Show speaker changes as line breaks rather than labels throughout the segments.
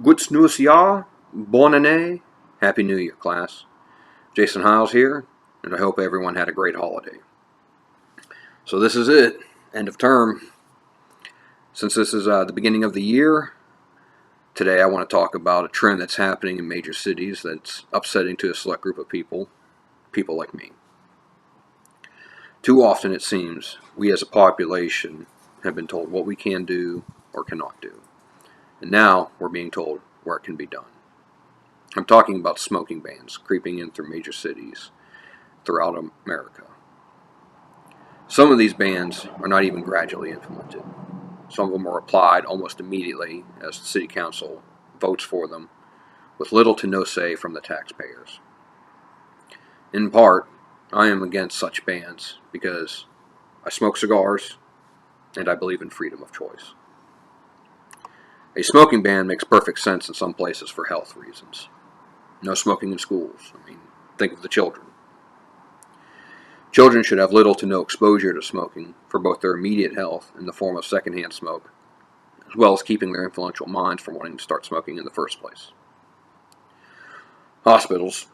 Good news, ja. Bonne année. Happy New Year, class. Jason Hiles here, and I hope everyone had a great holiday. So this is it, end of term. Since this is the beginning of the year, today I want to talk about a trend that's happening in major cities that's upsetting to a select group of people like me. Too often, it seems, we as a population have been told what we can do or cannot do. And now we're being told where it can be done. I'm talking about smoking bans creeping in through major cities throughout America. Some of these bans are not even gradually implemented. Some of them are applied almost immediately as the city council votes for them, with little to no say from the taxpayers. In part, I am against such bans because I smoke cigars and I believe in freedom of choice. A smoking ban makes perfect sense in some places for health reasons. No smoking in schools. Think of the children. Children should have little to no exposure to smoking for both their immediate health in the form of secondhand smoke, as well as keeping their influential minds from wanting to start smoking in the first place. Hospitals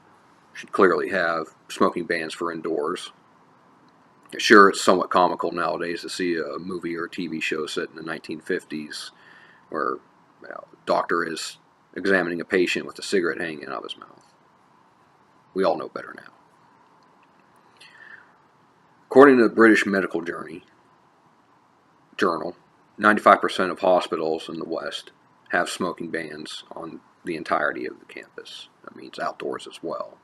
should clearly have smoking bans for indoors. Sure, it's somewhat comical nowadays to see a movie or a TV show set in the 1950s where a doctor is examining a patient with a cigarette hanging out of his mouth. We all know better now. According to the British Medical Journal, 95% of hospitals in the West have smoking bans on the entirety of the campus. That means outdoors as well.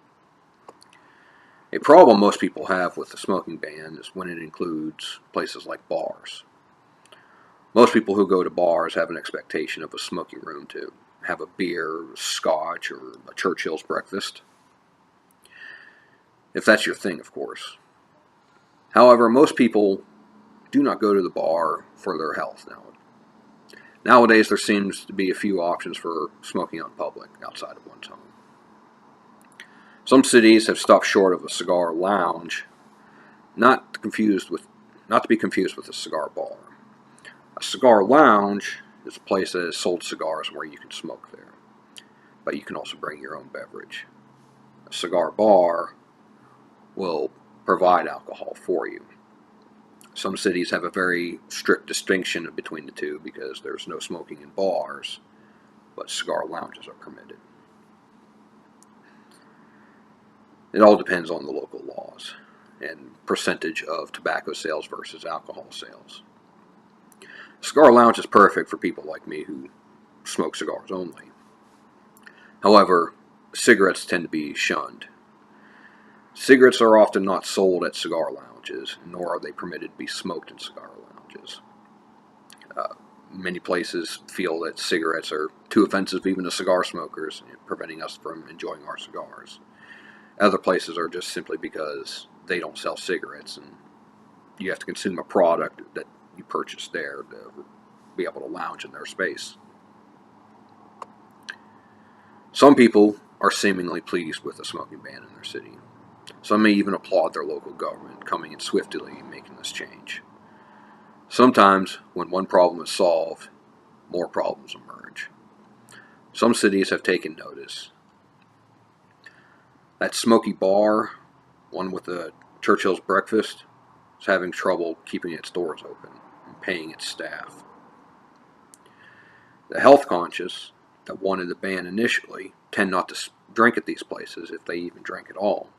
A problem most people have with the smoking ban is when it includes places like bars. Most people who go to bars have an expectation of a smoking room to have a beer, scotch, or a Churchill's breakfast. If that's your thing, of course. However, most people do not go to the bar for their health now. Nowadays, there seems to be a few options for smoking out in public outside of one's home. Some cities have stopped short of a cigar lounge, not to be confused with a cigar bar. A cigar lounge is a place that has sold cigars where you can smoke there, but you can also bring your own beverage. A cigar bar will provide alcohol for you. Some cities have a very strict distinction between the two because there's no smoking in bars, but cigar lounges are permitted. It all depends on the local laws and percentage of tobacco sales versus alcohol sales. Cigar lounge is perfect for people like me who smoke cigars only. However, cigarettes tend to be shunned. Cigarettes are often not sold at cigar lounges, nor are they permitted to be smoked in cigar lounges. Many places feel that cigarettes are too offensive even to cigar smokers, preventing us from enjoying our cigars. Other places are just simply because they don't sell cigarettes and you have to consume a product that you purchase there to be able to lounge in their space. Some people are seemingly pleased with the smoking ban in their city. Some may even applaud their local government coming in swiftly and making this change. Sometimes, when one problem is solved, more problems emerge. Some cities have taken notice. That smoky bar, one with the Churchill's breakfast, is having trouble keeping its doors open and paying its staff. The health conscious that wanted the ban initially tend not to drink at these places if they even drink at all.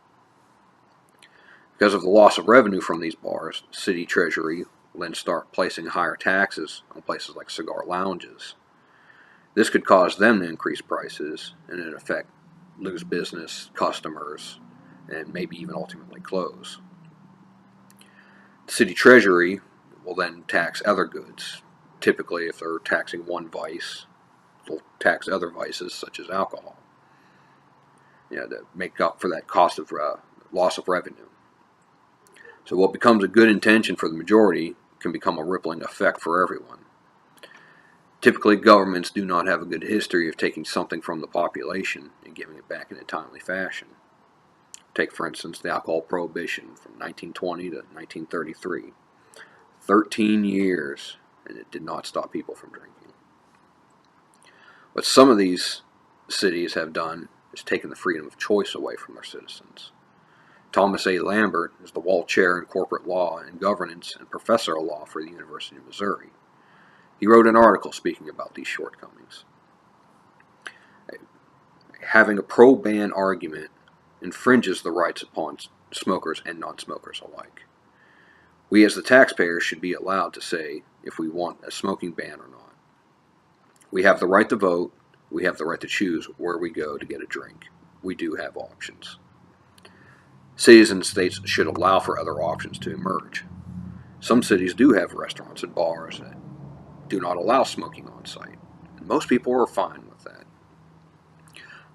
Because of the loss of revenue from these bars, the city treasury will then start placing higher taxes on places like cigar lounges. This could cause them to increase prices and in effect lose business, customers, and maybe even ultimately close. The city treasury will then tax other goods. Typically, if they're taxing one vice, they'll tax other vices such as alcohol, to make up for that cost of loss of revenue. So what becomes a good intention for the majority can become a rippling effect for everyone. Typically, governments do not have a good history of taking something from the population and giving it back in a timely fashion. Take, for instance, the alcohol prohibition from 1920 to 1933. 13 years, and it did not stop people from drinking. What some of these cities have done is taken the freedom of choice away from their citizens. Thomas A. Lambert is the Wall Chair in Corporate Law and Governance and Professor of Law for the University of Missouri. He wrote an article speaking about these shortcomings. Having a pro-ban argument infringes the rights upon smokers and non-smokers alike. We as the taxpayers should be allowed to say if we want a smoking ban or not. We have the right to vote. We have the right to choose where we go to get a drink. We do have options. Cities and states should allow for other options to emerge. Some cities do have restaurants and bars that do not allow smoking on site, and most people are fine with that.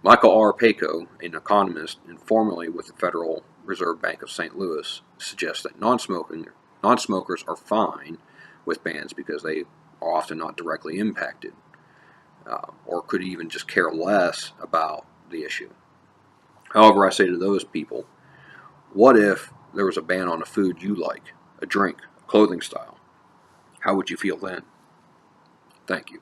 Michael R. Paco, an economist and formerly with the Federal Reserve Bank of St. Louis, suggests that non-smokers are fine with bans because they are often not directly impacted, or could even just care less about the issue. However, I say to those people, what if there was a ban on a food you like, a drink, a clothing style? How would you feel then? Thank you.